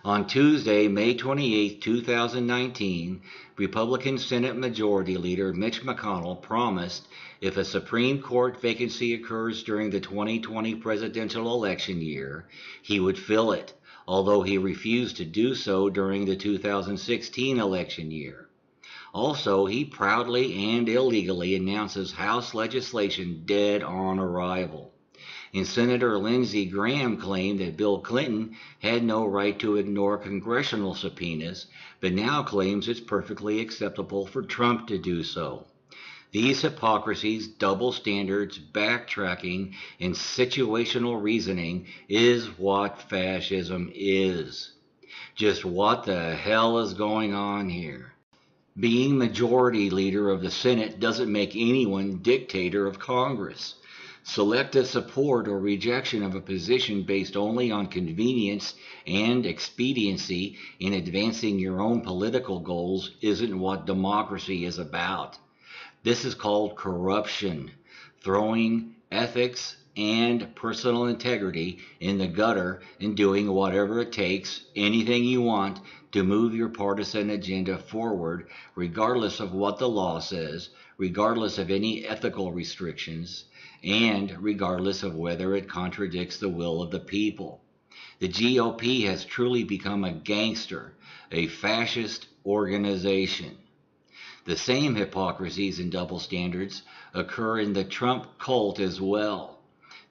On Tuesday, May 28, 2019, Republican Senate Majority Leader Mitch McConnell promised if a Supreme Court vacancy occurs during the 2020 presidential election year, he would fill it, although he refused to do so during the 2016 election year. Also, he proudly and illegally announces House legislation dead on arrival. And Senator Lindsey Graham claimed that Bill Clinton had no right to ignore congressional subpoenas, but now claims it's perfectly acceptable for Trump to do so. These hypocrisies, double standards, backtracking, and situational reasoning is what fascism is. Just what the hell is going on here? Being majority leader of the Senate doesn't make anyone dictator of Congress. Selective support or rejection of a position based only on convenience and expediency in advancing your own political goals isn't what democracy is about. This is called corruption, throwing ethics and personal integrity in the gutter and doing whatever it takes, anything you want, to move your partisan agenda forward, regardless of what the law says, regardless of any ethical restrictions, and regardless of whether it contradicts the will of the people. The GOP has truly become a gangster, a fascist organization. The same hypocrisies and double standards occur in the Trump cult as well.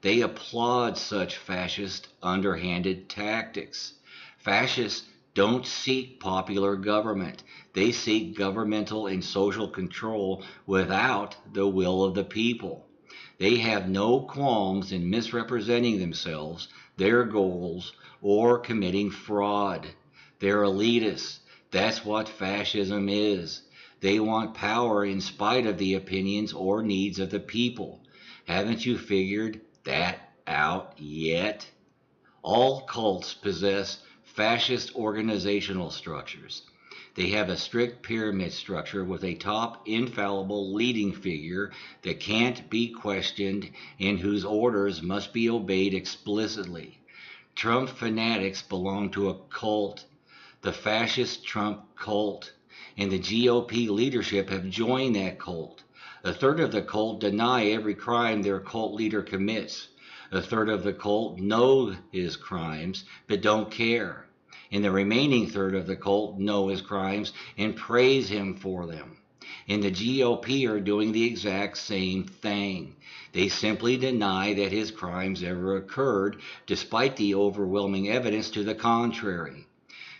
They applaud such fascist, underhanded tactics. Fascists don't seek popular government. They seek governmental and social control without the will of the people. They have no qualms in misrepresenting themselves, their goals, or committing fraud. They're elitists. That's what fascism is. They want power in spite of the opinions or needs of the people. Haven't you figured that out yet? All cults possess fascist organizational structures. They have a strict pyramid structure with a top infallible leading figure that can't be questioned and whose orders must be obeyed explicitly. Trump fanatics belong to a cult, the fascist Trump cult, and the GOP leadership have joined that cult. A third of the cult deny every crime their cult leader commits. A third of the cult know his crimes but don't care. And the remaining third of the cult know his crimes and praise him for them. And the GOP are doing the exact same thing. They simply deny that his crimes ever occurred, despite the overwhelming evidence to the contrary.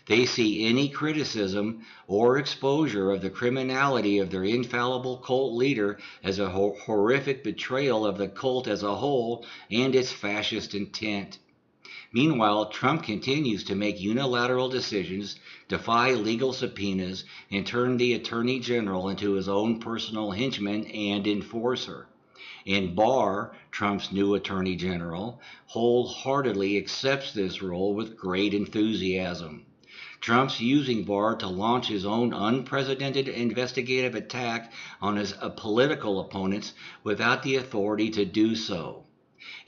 They see any criticism or exposure of the criminality of their infallible cult leader as a horrific betrayal of the cult as a whole and its fascist intent. Meanwhile, Trump continues to make unilateral decisions, defy legal subpoenas, and turn the Attorney General into his own personal henchman and enforcer. And Barr, Trump's new Attorney General, wholeheartedly accepts this role with great enthusiasm. Trump's using Barr to launch his own unprecedented investigative attack on his political opponents without the authority to do so.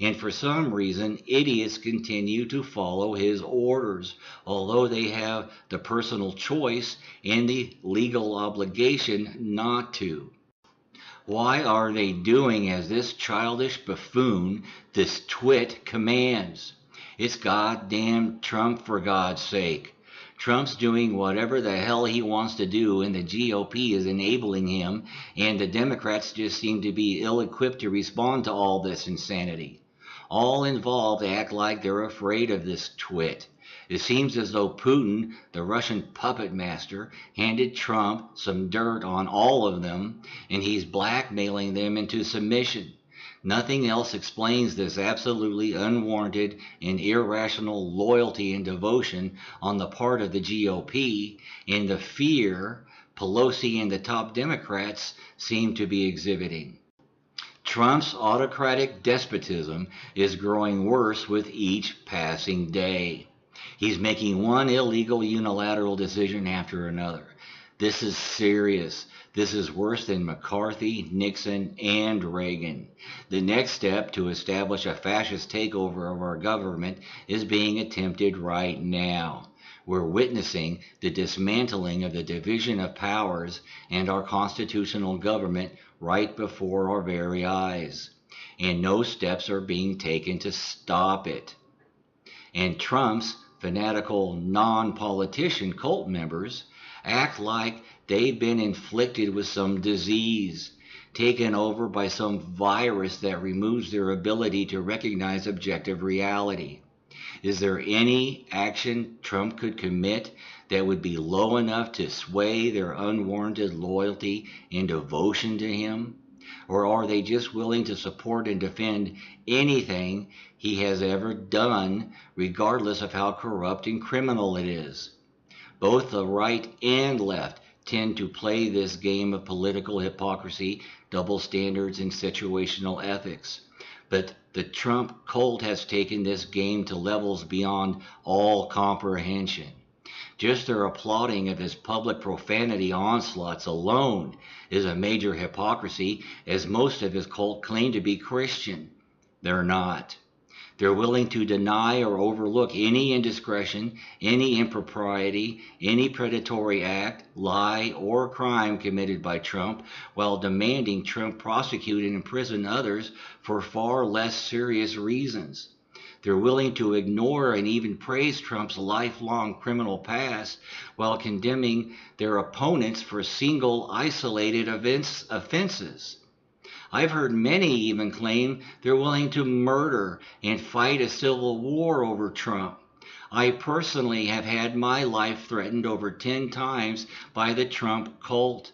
And for some reason, idiots continue to follow his orders, although they have the personal choice and the legal obligation not to. Why are they doing as this childish buffoon, this twit, commands? It's goddamn Trump, for God's sake. Trump's doing whatever the hell he wants to do, and the GOP is enabling him, and the Democrats just seem to be ill-equipped to respond to all this insanity. All involved act like they're afraid of this twit. It seems as though Putin, the Russian puppet master, handed Trump some dirt on all of them, and he's blackmailing them into submission. Nothing else explains this absolutely unwarranted and irrational loyalty and devotion on the part of the GOP, and the fear Pelosi and the top Democrats seem to be exhibiting. Trump's autocratic despotism is growing worse with each passing day. He's making one illegal unilateral decision after another. This is serious. This is worse than McCarthy, Nixon, and Reagan. The next step to establish a fascist takeover of our government is being attempted right now. we're witnessing the dismantling of the division of powers and our constitutional government right before our very eyes. And no steps are being taken to stop it. And Trump's fanatical non-politician cult members act like they've been inflicted with some disease, taken over by some virus that removes their ability to recognize objective reality. Is there any action Trump could commit that would be low enough to sway their unwarranted loyalty and devotion to him? Or are they just willing to support and defend anything he has ever done, regardless of how corrupt and criminal it is? Both the right and left tend to play this game of political hypocrisy, double standards, and situational ethics. But the Trump cult has taken this game to levels beyond all comprehension. Just their applauding of his public profanity onslaughts alone is a major hypocrisy, as most of his cult claim to be Christian. They're not. They're willing to deny or overlook any indiscretion, any impropriety, any predatory act, lie, or crime committed by Trump, while demanding Trump prosecute and imprison others for far less serious reasons. They're willing to ignore and even praise Trump's lifelong criminal past while condemning their opponents for single, isolated offenses. I've heard many even claim they're willing to murder and fight a civil war over Trump. I personally have had my life threatened over 10 times by the Trump cult.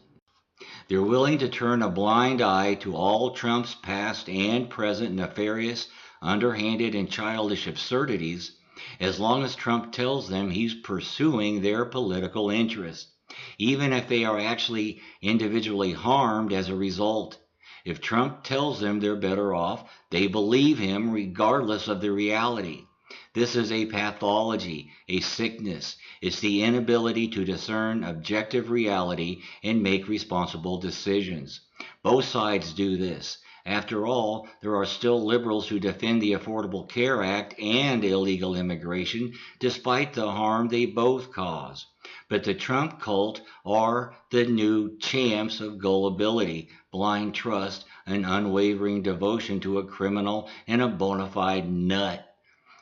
They're willing to turn a blind eye to all Trump's past and present nefarious, underhanded, and childish absurdities, as long as Trump tells them he's pursuing their political interest, even if they are actually individually harmed as a result. If Trump tells them they're better off, they believe him regardless of the reality. This is a pathology, a sickness. It's the inability to discern objective reality and make responsible decisions. Both sides do this. After all, there are still liberals who defend the Affordable Care Act and illegal immigration, despite the harm they both cause. But the Trump cult are the new champs of gullibility, blind trust, and unwavering devotion to a criminal and a bona fide nut.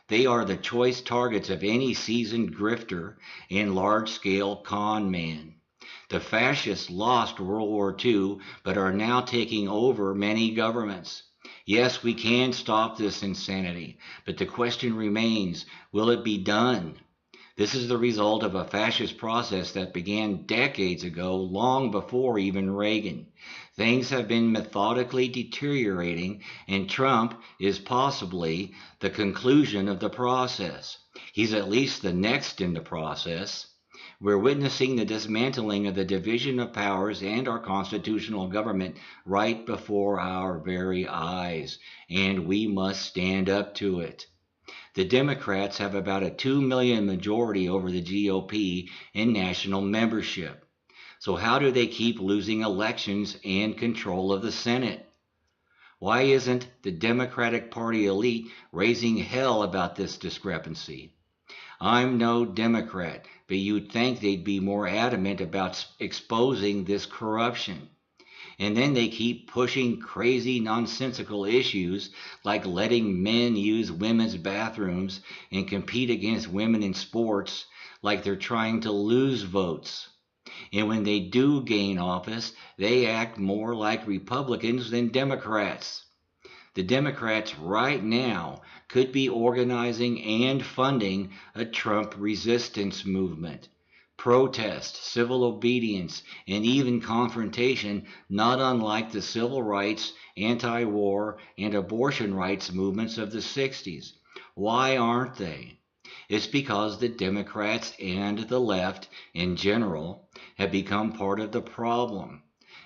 They are the choice targets of any seasoned grifter and large-scale con man. The fascists lost World War II, but are now taking over many governments. Yes, we can stop this insanity, but the question remains, will it be done? This is the result of a fascist process that began decades ago, long before even Reagan. Things have been methodically deteriorating, and Trump is possibly the conclusion of the process. He's at least the next in the process. We're witnessing the dismantling of the division of powers and our constitutional government right before our very eyes, and we must stand up to it. The Democrats have about a 2 million majority over the GOP in national membership. So how do they keep losing elections and control of the Senate? Why isn't the Democratic Party elite raising hell about this discrepancy? I'm no Democrat, but you'd think they'd be more adamant about exposing this corruption. And then they keep pushing crazy, nonsensical issues like letting men use women's bathrooms and compete against women in sports like they're trying to lose votes. And when they do gain office, they act more like Republicans than Democrats. The Democrats right now could be organizing and funding a Trump resistance movement. Protest, civil obedience, and even confrontation, not unlike the civil rights, anti-war, and abortion rights movements of the 60s. Why aren't they? It's because the Democrats and the left, in general, have become part of the problem.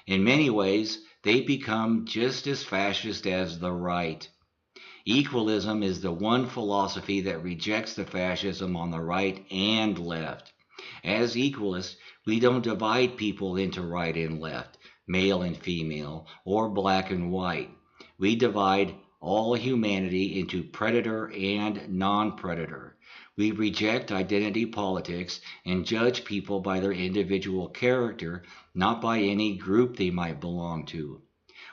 In many ways, they become just as fascist as the right. Equalism is the one philosophy that rejects the fascism on the right and left. As equalists, we don't divide people into right and left, male and female, or black and white. We divide all humanity into predator and non-predator. We reject identity politics and judge people by their individual character, not by any group they might belong to.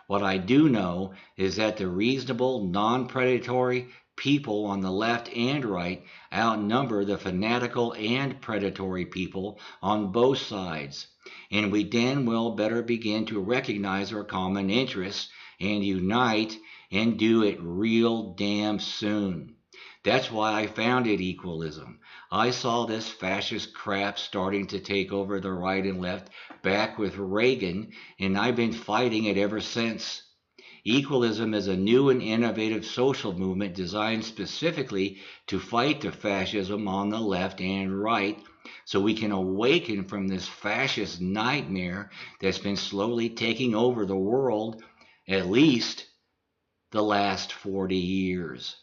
What I do know is that the reasonable, non-predatory people on the left and right outnumber the fanatical and predatory people on both sides. And we damn well better begin to recognize our common interests and unite and do it real damn soon. That's why I founded equalism. I saw this fascist crap starting to take over the right and left back with Reagan, and I've been fighting it ever since. Equalism is a new and innovative social movement designed specifically to fight the fascism on the left and right so we can awaken from this fascist nightmare that's been slowly taking over the world, at least the last 40 years.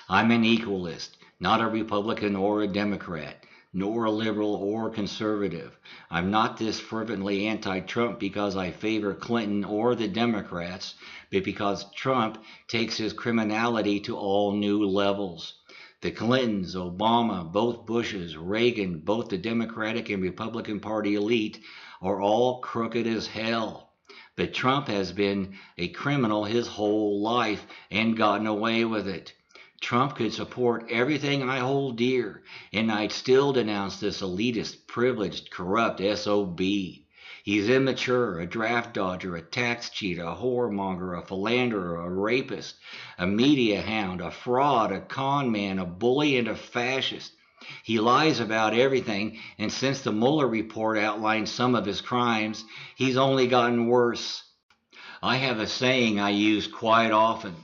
I'm an equalist, not a Republican or a Democrat, nor a liberal or conservative. I'm not this fervently anti-Trump because I favor Clinton or the Democrats, but because Trump takes his criminality to all new levels. The Clintons, Obama, both Bushes, Reagan, both the Democratic and Republican Party elite are all crooked as hell. But Trump has been a criminal his whole life and gotten away with it. Trump could support everything I hold dear, and I'd still denounce this elitist, privileged, corrupt SOB. He's immature, a draft dodger, a tax cheat, a whoremonger, a philanderer, a rapist, a media hound, a fraud, a con man, a bully, and a fascist. He lies about everything, and since the Mueller report outlined some of his crimes, he's only gotten worse. I have a saying I use quite often.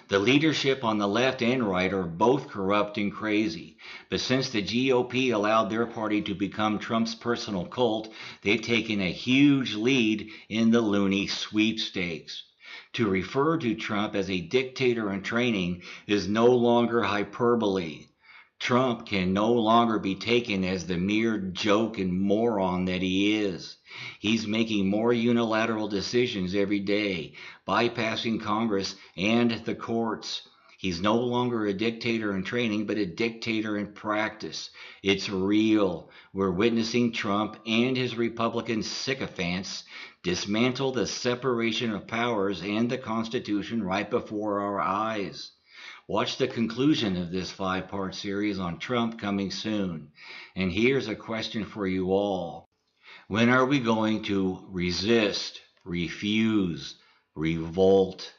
The leadership on the left and right are both corrupt and crazy. But since the GOP allowed their party to become Trump's personal cult, they've taken a huge lead in the loony sweepstakes. To refer to Trump as a dictator in training is no longer hyperbole. Trump can no longer be taken as the mere joke and moron that he is. He's making more unilateral decisions every day, bypassing Congress and the courts. He's no longer a dictator in training, but a dictator in practice. It's real. We're witnessing Trump and his Republican sycophants dismantle the separation of powers and the Constitution right before our eyes. Watch the conclusion of this 5-part series on Trump coming soon. And here's a question for you all. When are we going to resist, refuse, revolt,